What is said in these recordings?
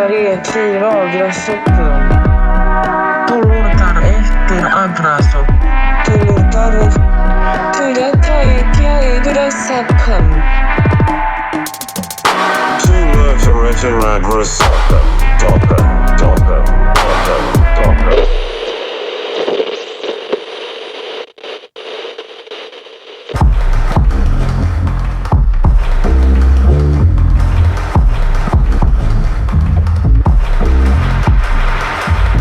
här är 10 äðrasoppar. Tórðar eftir æðrasoppar. Æðrasoppar.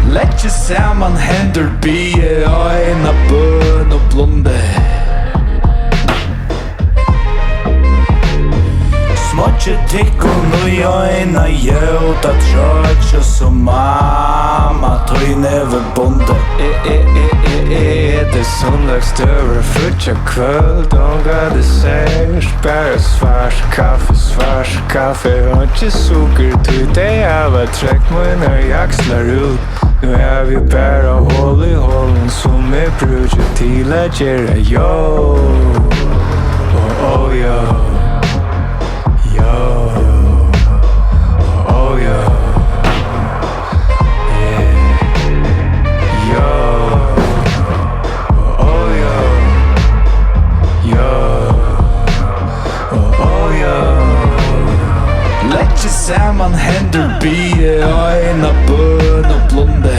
Leggja saman hendur bíu á eina bøn og blóndi. Smodja tikkun í eina hjóta tróðja so mamma tøy never bondi. Det sundagsdøver futja kvöld og gæði sers bara svart kaffe og ikke sukker tøy dei hava trekk munar jakslar ut. Nu är vi bara håll i hållen som är bruket till att göra yo. Oh yo. Yo. Oh yo. Yeah. Yo. Oh yo. Yo. Oh yo. Leggja saman hendur bíu á eina bøn og blóndi.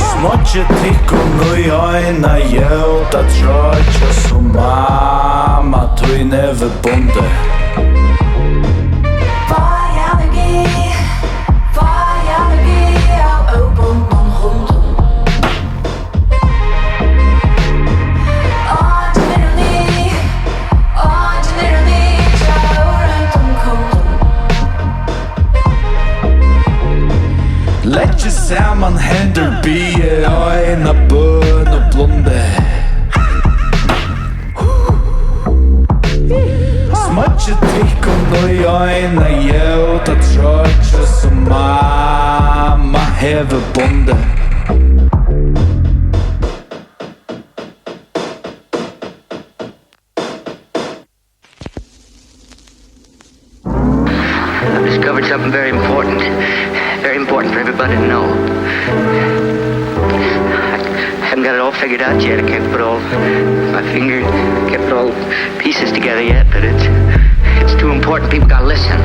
Smodja tikkun í eina hjóta tróðja so mamma tøy never bondi. Leggja saman hendur bíu á eina bøn og blóndi. Smodja tikkun í eina hjóta tróðja so mamma hevur bondi. I've discovered something very important for everybody to know. I haven't got it all figured out yet. I can't put all my finger, can't put all pieces together yet, but it's too important. People gotta listen.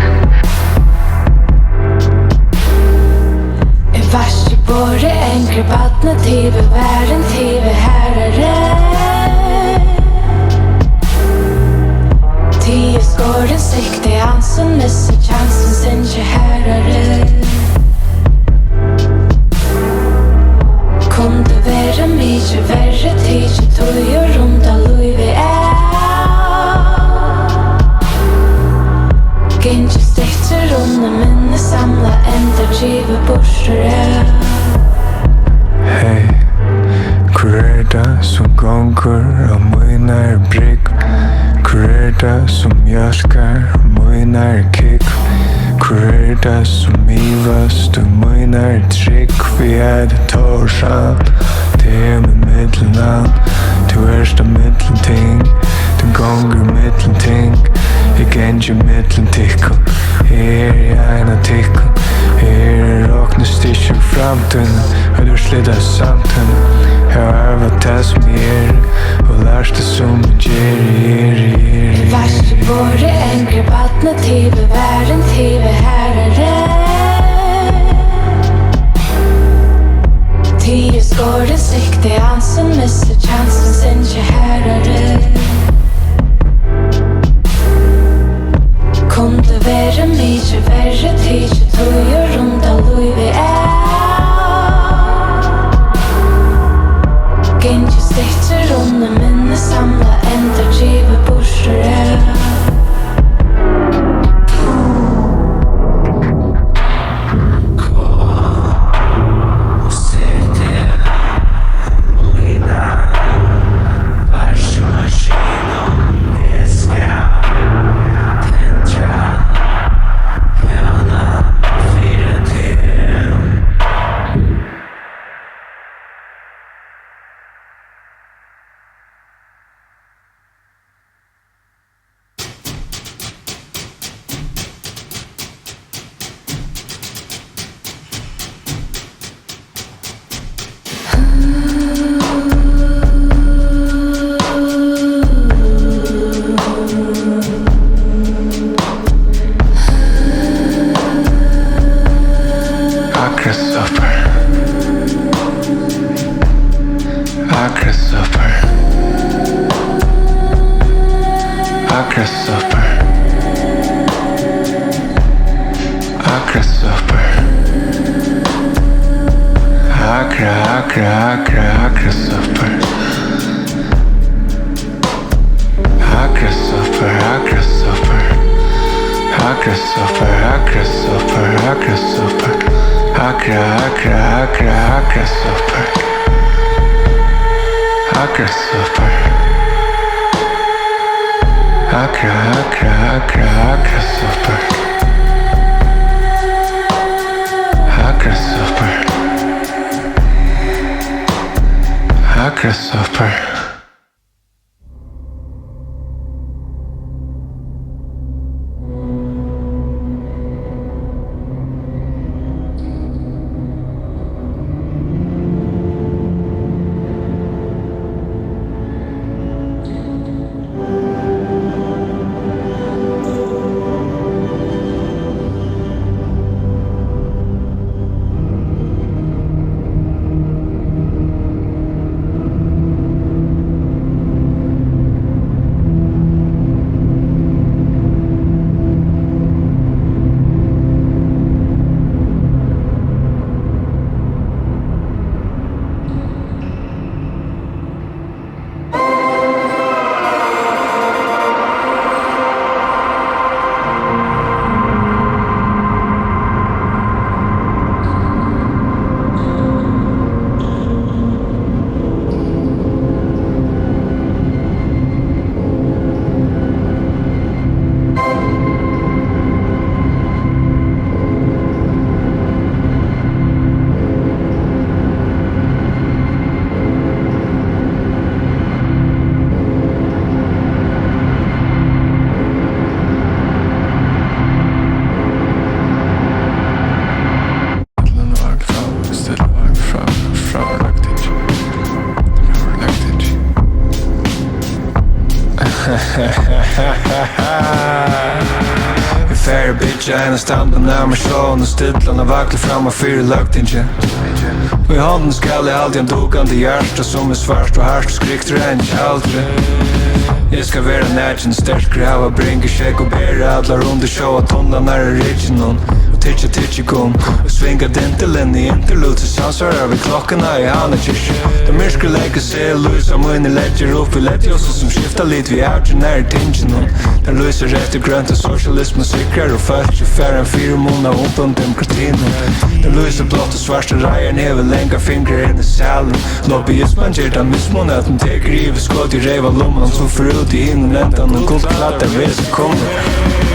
Vars i både enkle vattnet TV, världen TV, herre. 10 skåren sikte ansen, missar chansen, sen kör herre. Kunde være mykje verre, tidje tog og runda lui vi Genje stekter runde minne samla enda drive bortre. Hei, hvor det som gonger og munar brygg? Hvor det som mjölkar og munar kikk? Hvor det som ivast og munar trygg? Vi det tårsan, det med middelnavn. Du da middelting, du gonger middelting. Jeg genjer middeltikkun, her eina tikkun. Her råkne stikker framtunnen, og du slidder samtunnen. Her arva det som og lærst det som gjør. Vars i både enkle vattnet TV, världen TV, herre. 10 skåren sikte ansen, missar chansen, sen kör herre. Kunde være mykje verre, tidje tog og runda lui vi Genje stekter runde minne samla enda drive bortre. æðrasoppar æðrasoppar æðrasoppar æðrasoppar æðrasoppar æðrasoppar æðrasoppar æðrasoppar æðrasoppar æðrasoppar æðrasoppar æðrasoppar Fair bitch, en standa nærmere sjån og stidlene vakler fram og fyre løgtingen Og I hånden skal jeg alltid en dukande hjärta som svart og hardt skrikt rent aldri Jeg skal være nærkjen sterkere av å bringe skjegg og bære adler under sjå at hånda nære rikken Titje kom og svinga dintelinn I interlude til sansvarar ved klokkene I Hanakirke Da myrskre leker seg lysa munni ledger opp I ledjosa som skifta lit vi outje nære tingen Den lyser rett grønt og socialisme sikrar og fölkje færre 4 måneder undan demokratien Den lyser blått og svarste reier never lenga fingrar inn I salen Lobbyismen gjør den mismåne at den teker I ved skåd I reiva lomman som får ut I innen endan og gult klatter ved som kommer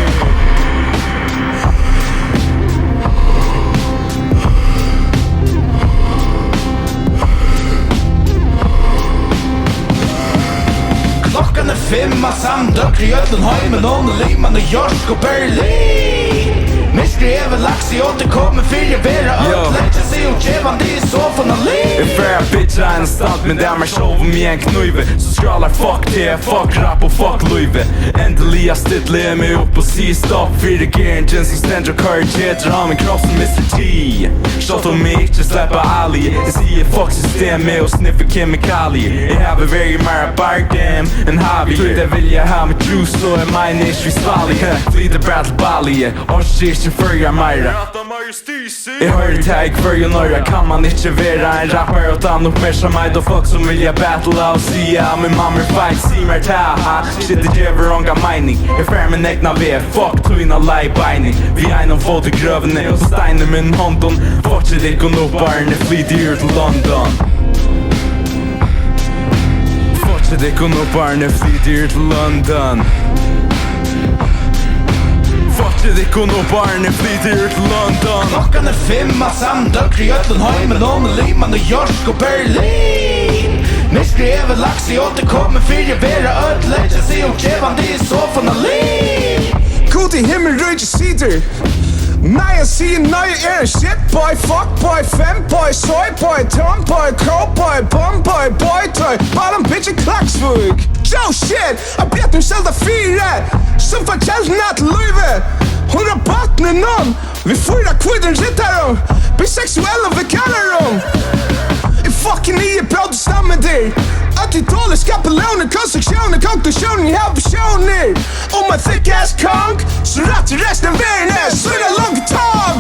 Klockan 5 samdökr I öllun heimen og Lima, New York og Berlin Myskri laks I återkommer fyrir vera öll Leggja sig djevande I sofan og liv Fair bitch en stant men det meg sjov om en knuive Så skralar fuck det, fuck rap og fuck luive Endelig stidler meg opp og si stopp Fyrigev som stender og kariketer Har min kropp som Mr. T Shot om mig ikke släppa ali Jeg sier fuck systemet og sniffer kemikalier Jeg har very mer bargam enn havi Det vil jeg ha med juice og mine ikke vi svallig Flyter battle bali Årskirken førger meira Jeg hører tag førger nøyra Kan man ikke være en rapper og ta oppmerksomhet Og folk som vilja battle og sier Min mamma fight, si mer ta Shit det gjør onga mening Jeg fer min egna ved, fuck tøyna lei beining Vi noen få til grøvene og steiner min håndon Fortsatt ikke nå barne flyter til London Fortsatt ikke nå barne flyter til London Fortsatt ikke nå barne flyter til London Klockan 5 samdökr I öllun heimen og Lima, New York og Berlin Myskri laks I återkommer fyrir vera öll Leggja sig djevande I sofan og liv God I himmel røyde sider Nej, jeg siger nej, shit boy, fuck boy, fem boy, soy boy, tom boy, crow boy, bum boy, boy toy, bottom bitch og klaksvug Joe shit, jeg bedt dem selv der 4 Som fortæller den at løyve Hun rabatten nån Vi fyrer kviden rittarum Biseksuelle vi kallar dem I fucking 9 bråd stammer der Att I dålig skapar låner, konstruktioner, konklusioner, jag har personer som en thick ass kong. Så rett til resten av verden er sånne lange tag.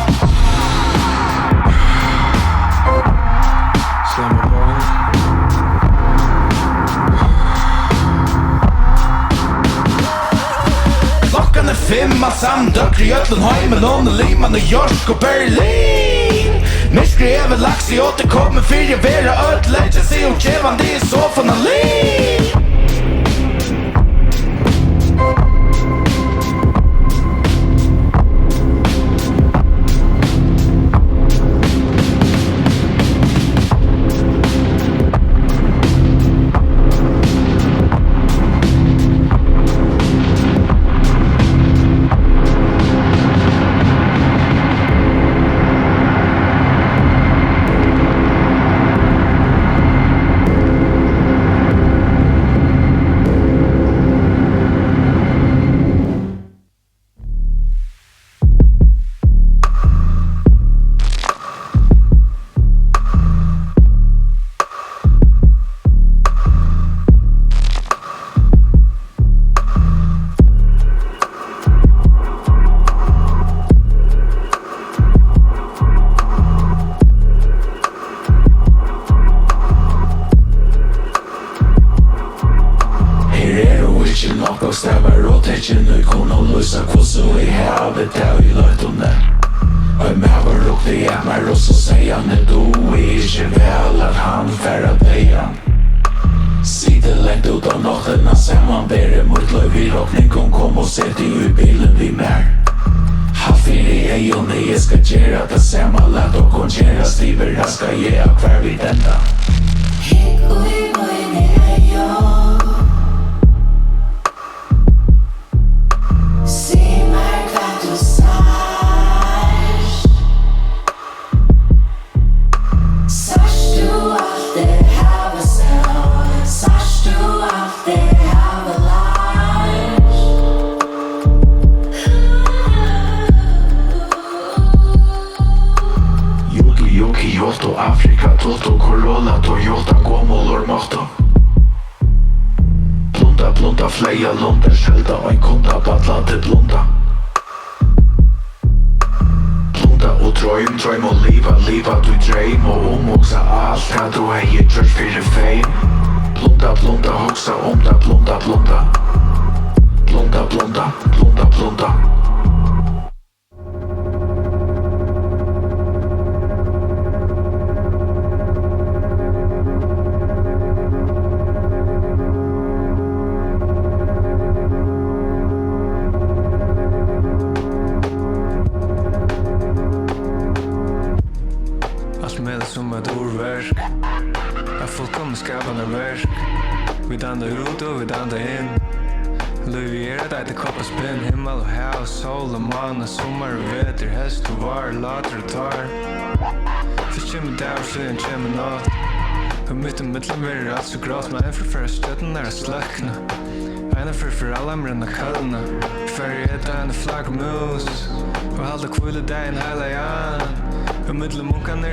Klockan är 5 av samdökr i ötlen heimen Låne Lima, New York och Berlin Myskri är väl lax i återkommer fyrigev ötl Lägger sig om tjevan, det är så fan liv.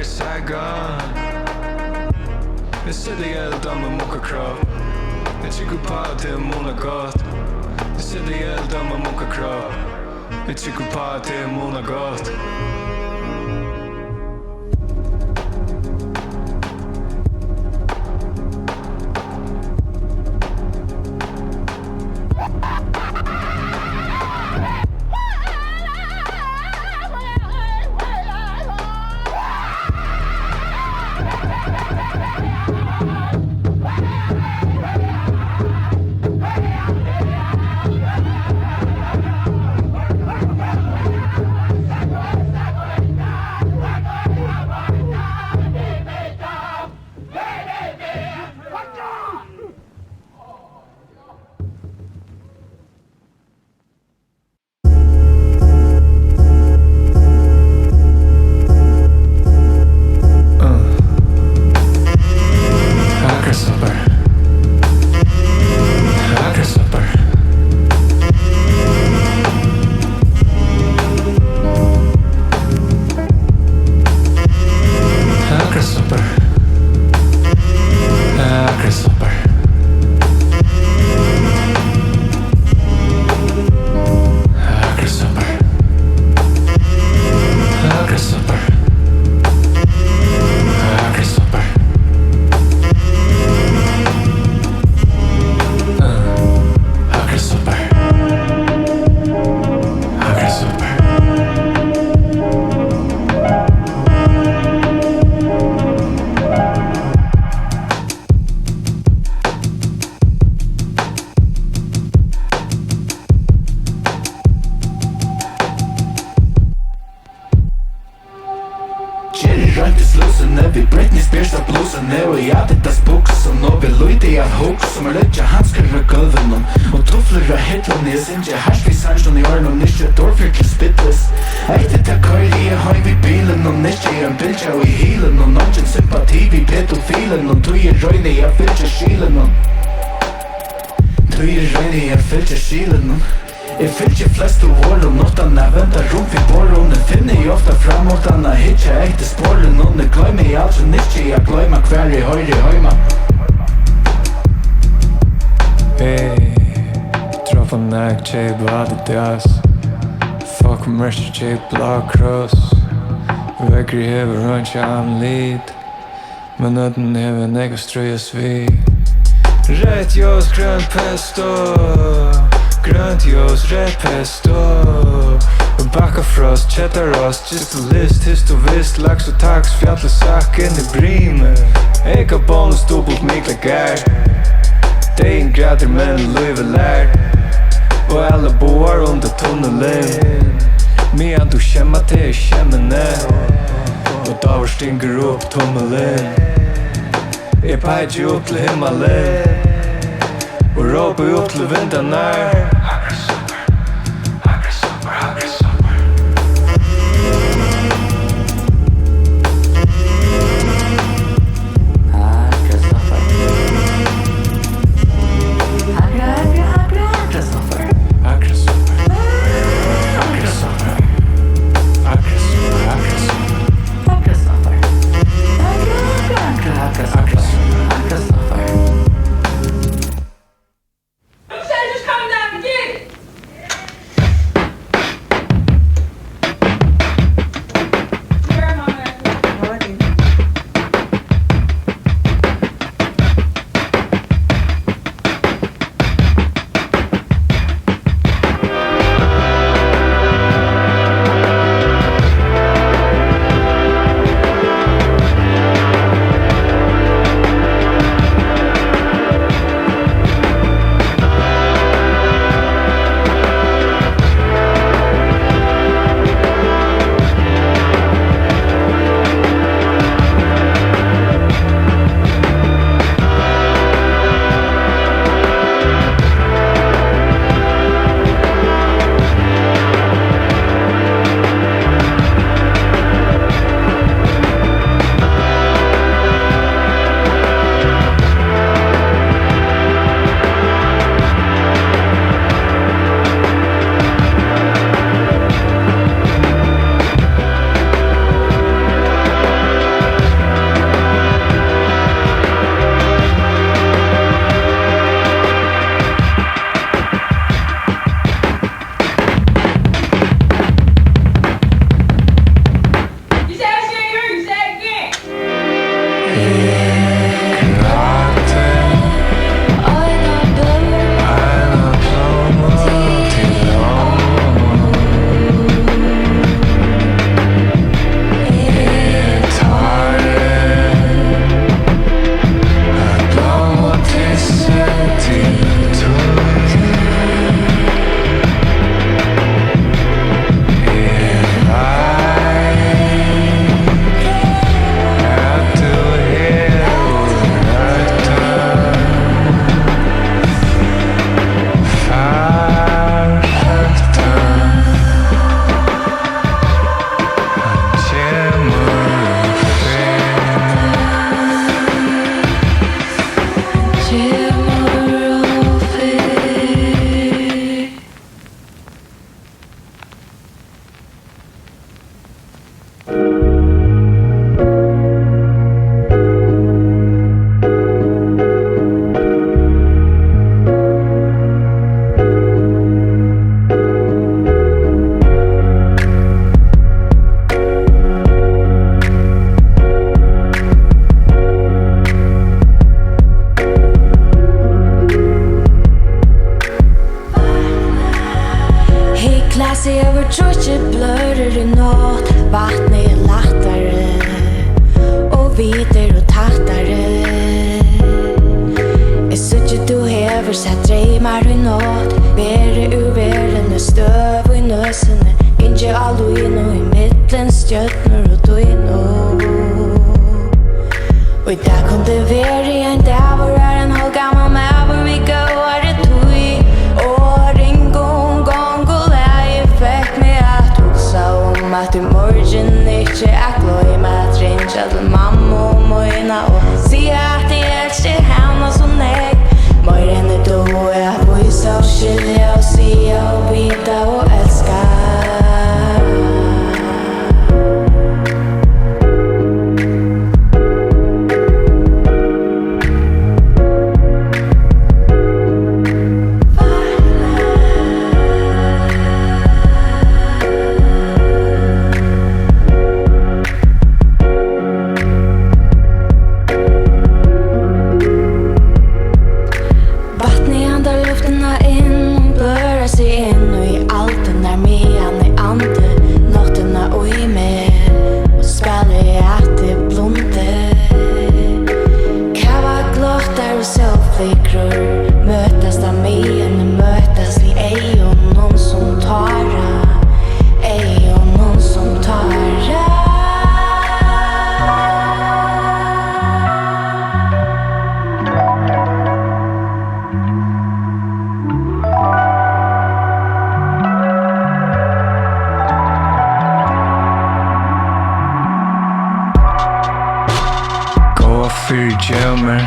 SAIGON. Vi sitter helt om en moka kropp. Jag tycker på att det är många gott. Vi sitter helt om en moka kropp. Jag tycker på att det är många gott. Birsta blusen og I Adidas buksen Og vi lydde I at huksen Og letja hanskar av gulven Og tuffler av hitlen I sinje Herskri sannsjon I åren Og nisje dårfyr til spittles Eite ta køyri I høy vi bilen Og nisje I en bilja og I hilen Og nongen sympati vi pedofilen Og tui røyne I a fylja skilen Tui røyne I a fylja skilen Jeg fylgjer flest av åren Nåttan jeg venter rundt vi båren Jeg finner I ofta framåttan Jeg hitjer ekte spåren Og jeg gløymer I alt som nisje Jeg gløymer hver I høyre høyma Hey, droppa nag, tjej Adidas Fuck merch, tjej Black Cross Vekri hevur røntja lid Men ödden hevur nega strøyas vi Rätt ljus, grønt pesto Grønt ljus, rätt pesto Backa frost, cheddarost Just a list, hist og vist Laks og tax, fjallesak inn I brime Eka bonus, dubbelt mikla gær Dein grader, men løyve lær Og alle boar under tunnelen Mian du kjemma til kjemmene Og davar stinger opp tommelen Jeg peidjer opp til himmelen Og råper opp til vindarna Veri en dæver en hol gammal mæver vi gåar det tui Og ringon gongo lei fekk meg at hugsa at I morgen ikkje gløyma at rinja til mamma og møyna og sia at I elsker henne så nei Mer enn du at vysa og skilja og sia og vita og elska fyrigev mér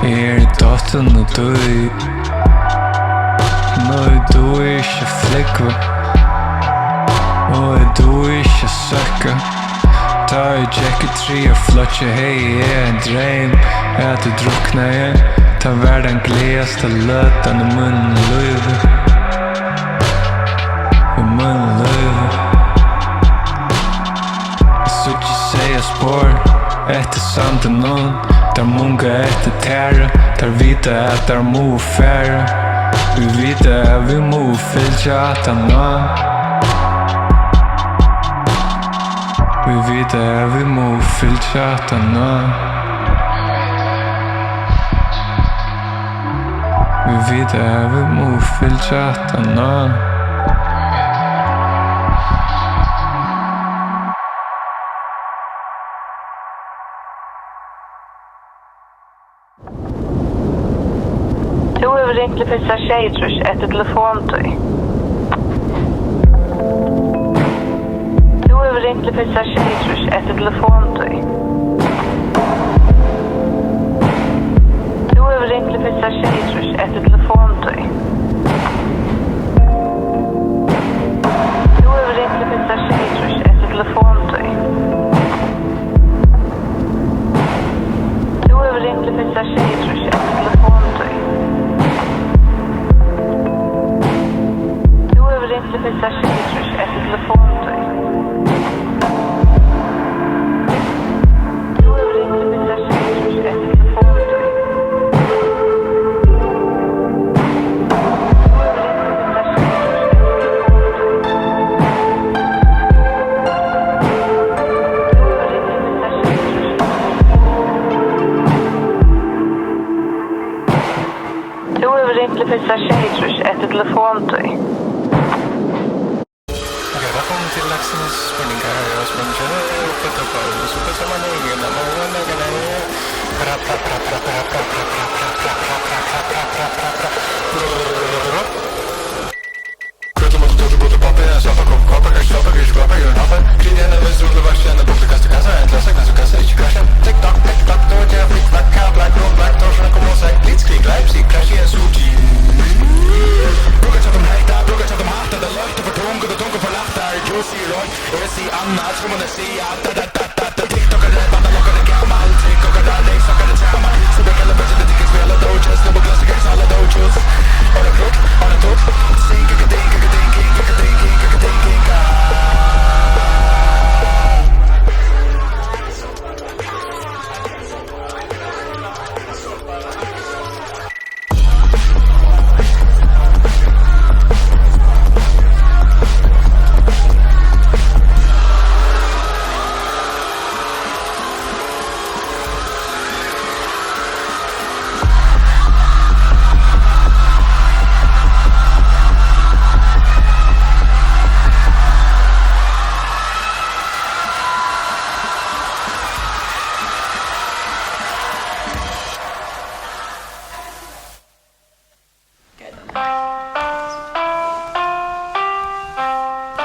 I dotten og døy Nå du ikke flikva Og du ikke søkka Ta Jackie 3 og flotje hei en dream At du drukna igjen Ta verden gledeste løtan I munnen løyve I munnen løyve Jeg så ikke seia spår Etter sanden nån Der munga etter tæra Der vita at der må færa Vi vita at vi må fylja at han nå Vi vita at vi må fylja at han nå Vi vita at vi må fylja at han nå Ringt til fyrsta tjejtrus etter telefontíð Du har ringt til fyrsta tjejtrus etter telefontíð Du har ringt til fyrsta tjejtrus etter telefontíð Du har ringt til fyrsta tjejtrus etter telefontíð Du har ringt til fyrsta tjejtrus etter telefontíð Ringt til fyrsta tjejtrus etter telefontíð Du har ringt til fyrsta tjejtrus etter telefontíð Du har ringt til fyrsta tjejtrus etter telefontíð Velkommen til Laksenes spurningar og spørsmål og protokoll. Så på sammen med ingen av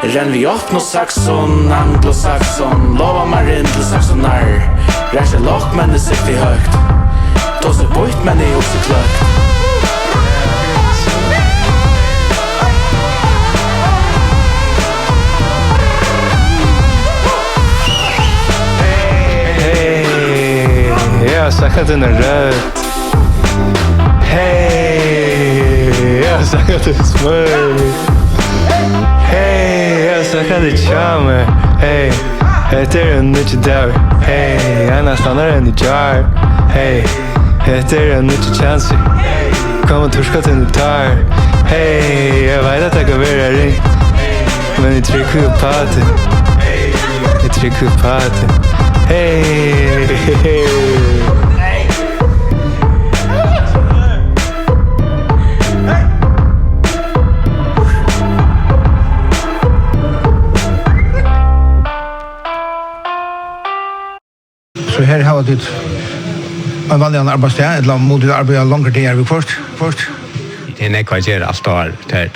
Renn vi upp no saxon, anglosaxon Lova man rinn til saxonar Ræsja lokk, men det sikti høgt Tåse bort, men det er også kløkt Hey, jag har sagt den är röd Hey, jag har sagt den är smör Hey, jag har sagt det charme Hey, det är en nytt dag Hey, jag nästan en i jar Hey, det är en nytt chans Kom och torska till en tar Hey, jag vet att jag kan vara ring Men jag trycker upp på det Jag trycker upp på det Hey, Så här har vi en vanlig arbetsdag, eller modigt arbeta längre tid vi först. det är nekva jag gör allt år till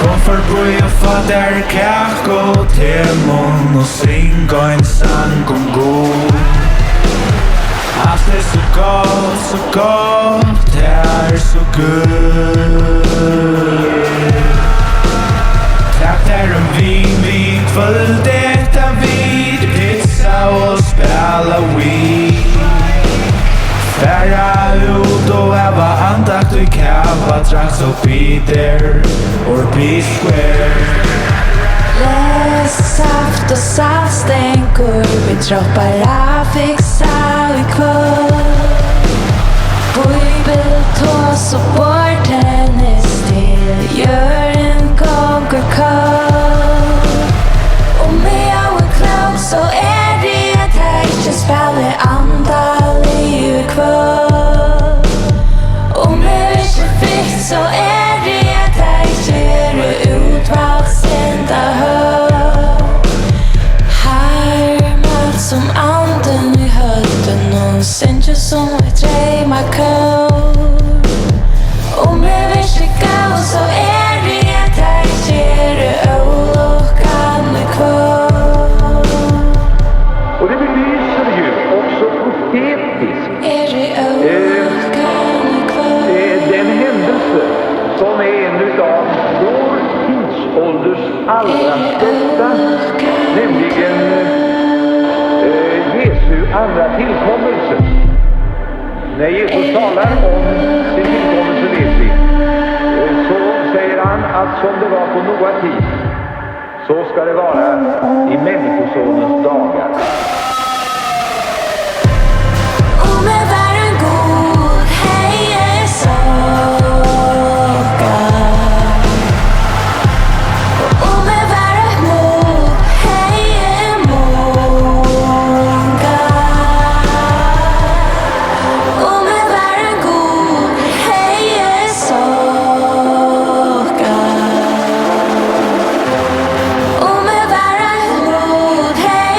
Hvorfor bor jeg for der kakko til munn og synga en sang om god Alt er så godt, det er så good Takk der vi kvöld etter vid pizza og spela Wii Färra ut och öva andakt och kava Drax och Peter or B-square Läs saft och saltstänkor Vi droppar av fixa i kväll Bibeltås och bordtennis till Gör en kokokoko Och med our clothes så är det att jag inte spelar andal i kväll Och med vissa fritt så är det att jag inte är utvalgsända hög Härmat som anden i höjden och sänker som ett drejmakör Och med vissa gav så är det att jag inte är olockan i kväll Och det belyser ju också profetiskt den händelse som är en utav vår tidsålders allra största, nämligen Jesu andra tillkommelse. När Jesus talar om sin tillkommelse vet vi, så säger han att som det var på Noa tid, så ska det vara i människosonens dagar. Hey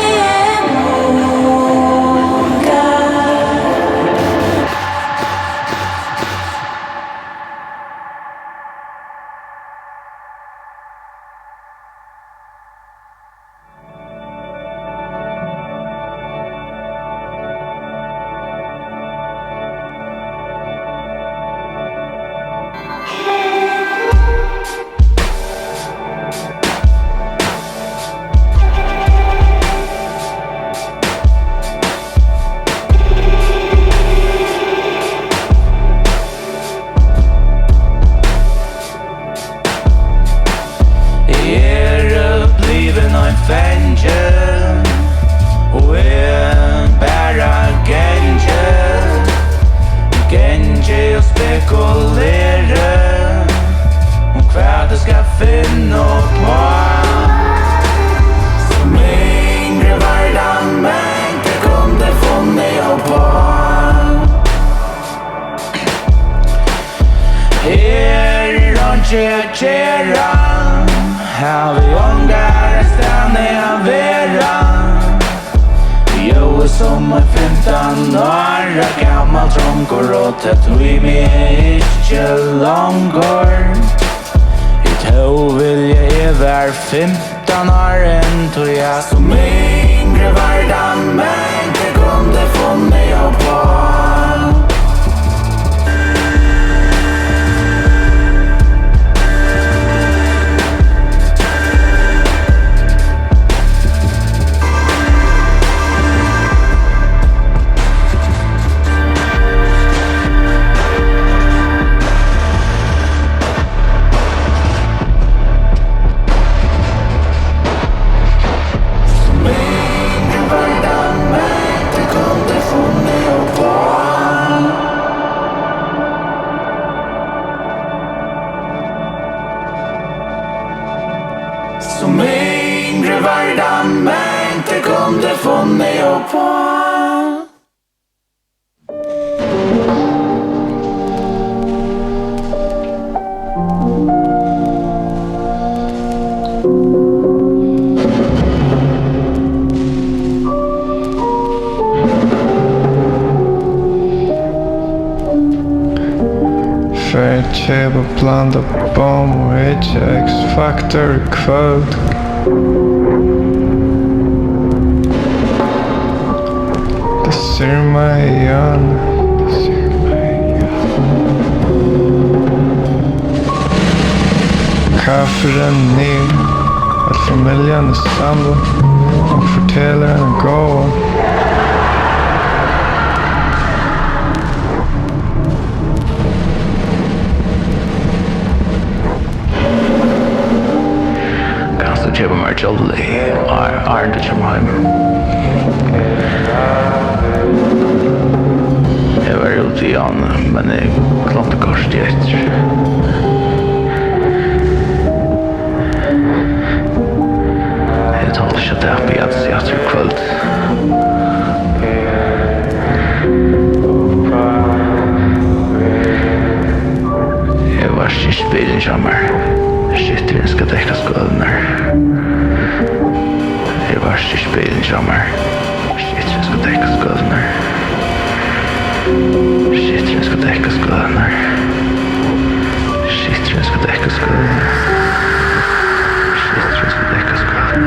gera Har vi ångar stanna jag vera Jo, som 15 år gammal trångor och tatuj mig inte långor I tog vill jag var 15 år än tog jag som yngre vardan men det kunde få mig jag på Som yngre vardan men inte kunde få mig upp på Köpa blanda bomb och X-Factor kvöld Det ser mig igen Kafferen ner Att familjen är samlad Och förtällaren är gåva Köpa mig jolly är inte som hem. Jag var ute igen men jag klart kort efter. Jag tar så där på att se kväll. Jag var sist bilen sommar. Shit, den ska täcka skulden. Det var så spelen i sommar. Shit, den ska täcka skulden. Shit, den ska täcka skulden. Shit, den ska täcka skulden. Shit, den ska täcka skulden.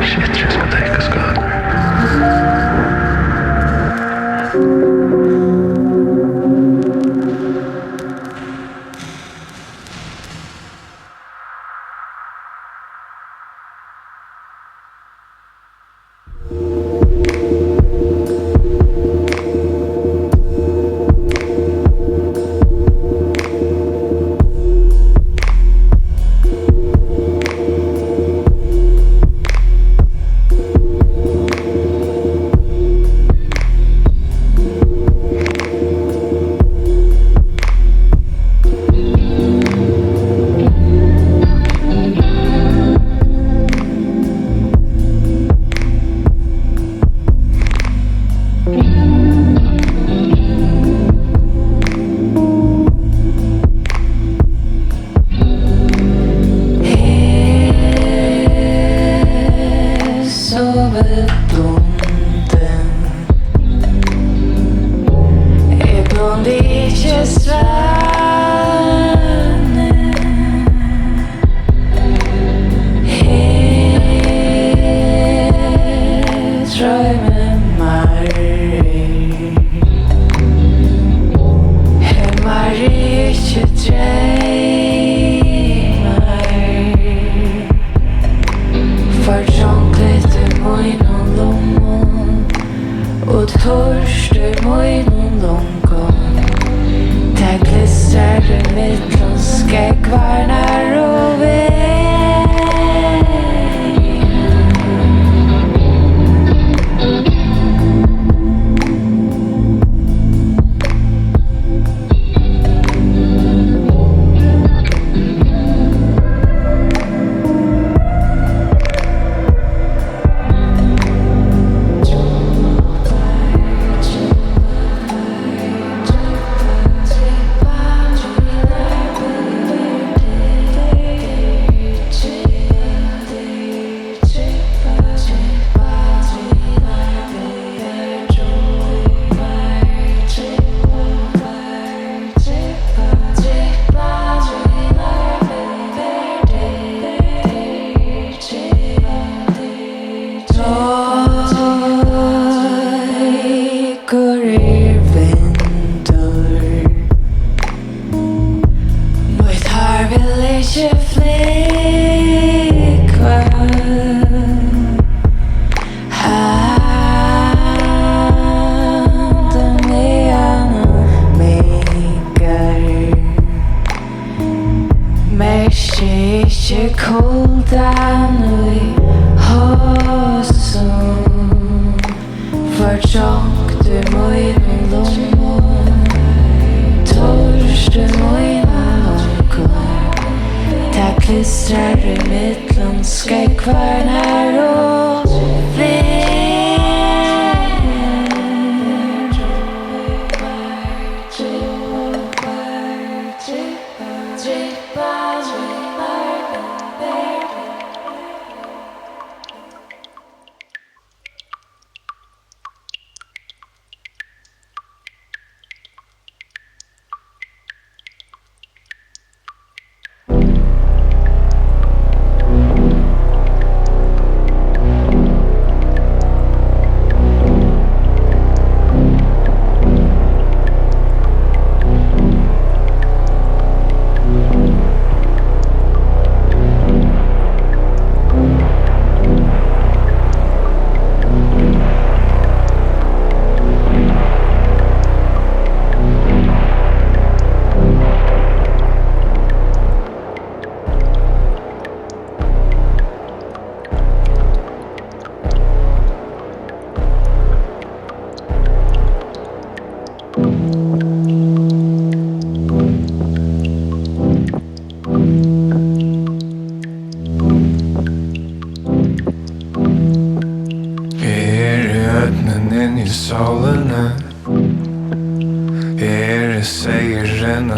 Shit, den ska täcka skulden.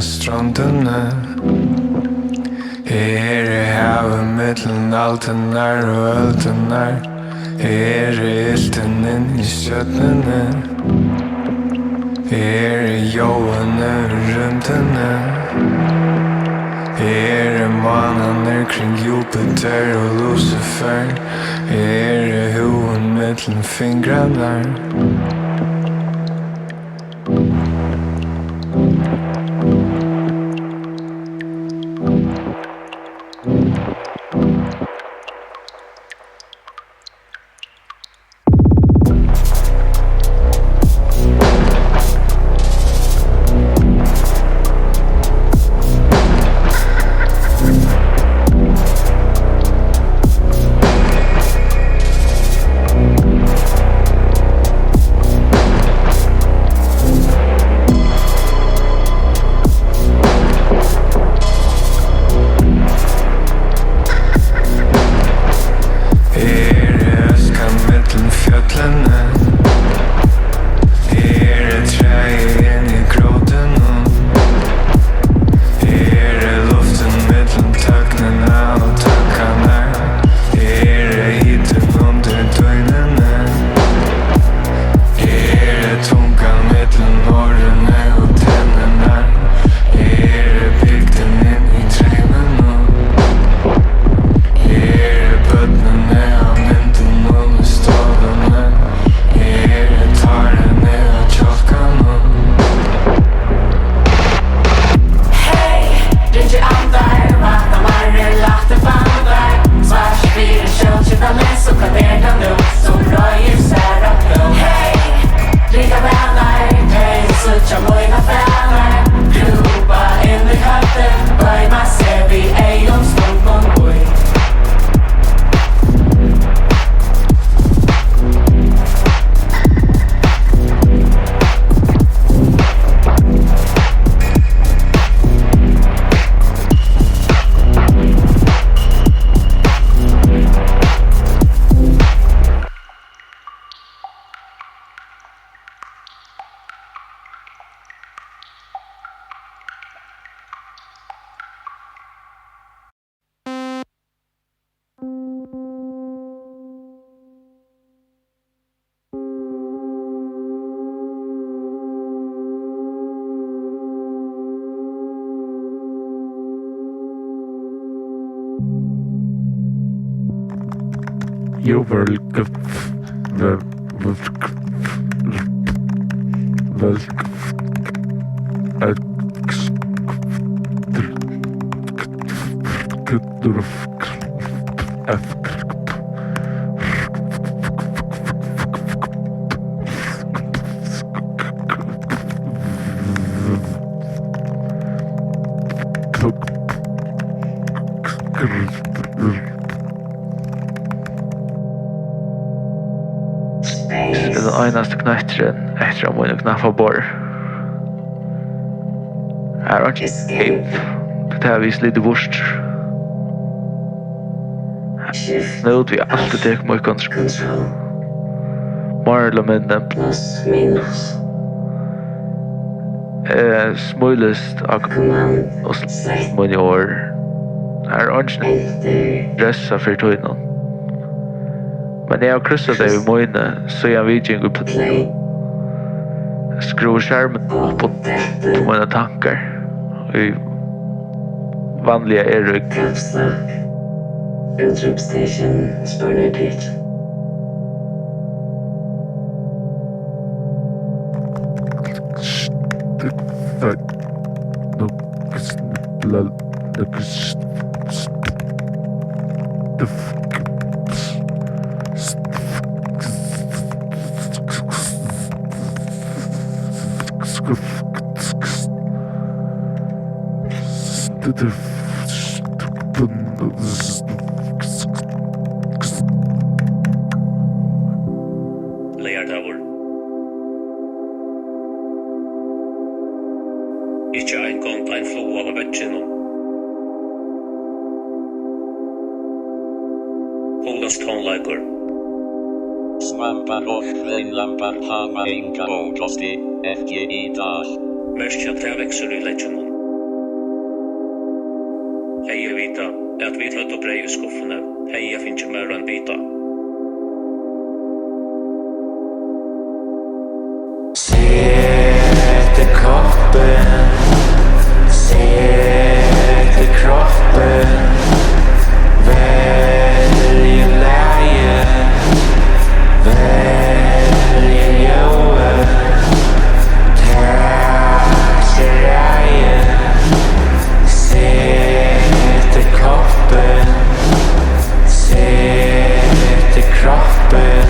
strandene. Her havet mittlen altenar og øltenar. Her ilten inn I stjøtnene. Her jordene rymdene. Her månene kring Jupiter og Lucifer. Her hoven mittlen fingrene. Einaste knættren eftir að munu knappa bor. Her var ikke HIPP. Det har vist litt bort. Nu vi alltid tek mycket kontroll. Mer eller mindre. Smulest och monitor. Här inte resa för tiden. Men när jag kryssar det i mojne så jag vet inte upp. Skruva skärmen uppåt på mina tankar. I vanliga error. Utrupstation spurningt. Leardavur. Ikke en gang en flo av vegginum. Hållast tonleikur. Svampar og hreinlampar hafa enga ókosti, ekki í dag. Merkja trevexur i legginum. Heia vita, at vi tatt og brei i skuffene. Heia finnes mer enn vita. Sette kroppen, sette kroppen, velge leie, velge jøe, takk til reie, sette kroppen, sette kroppen,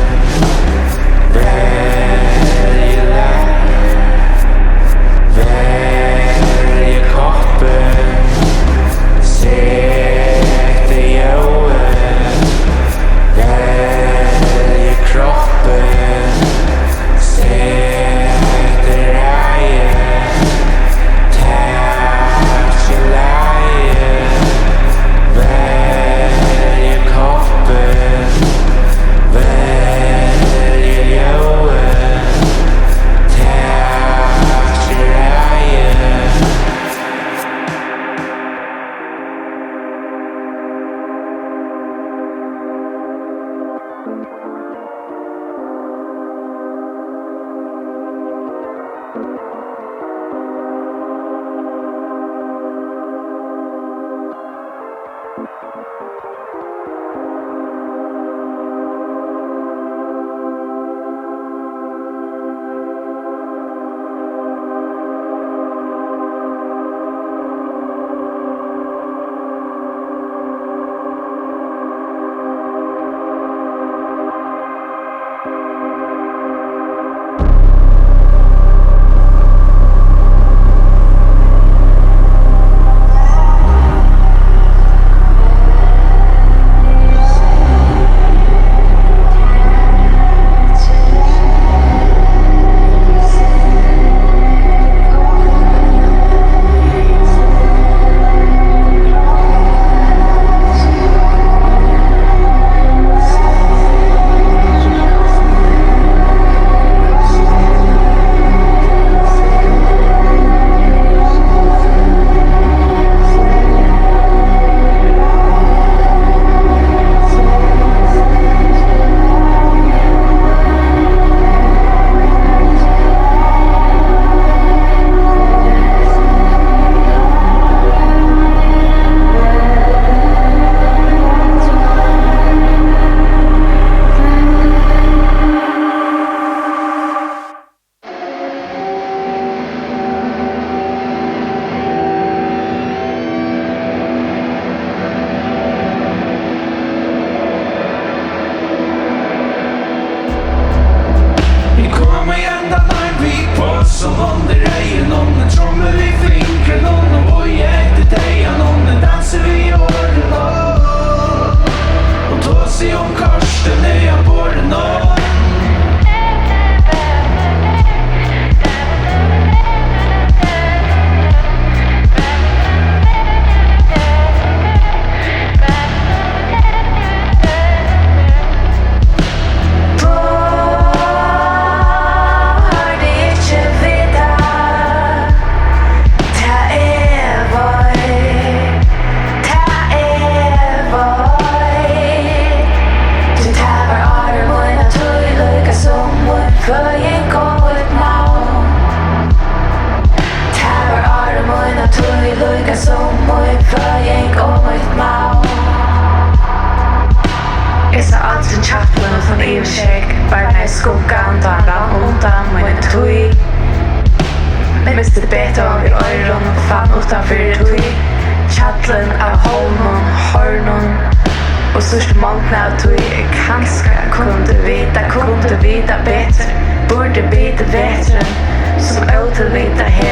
skuggan da rann undan min tui. Miste beton i øron fann utanför tui. Chatlen av holnon, hornon och störst mångna av tui. Kanske kunde vita bättre. Borde vita bättre som otillvita här.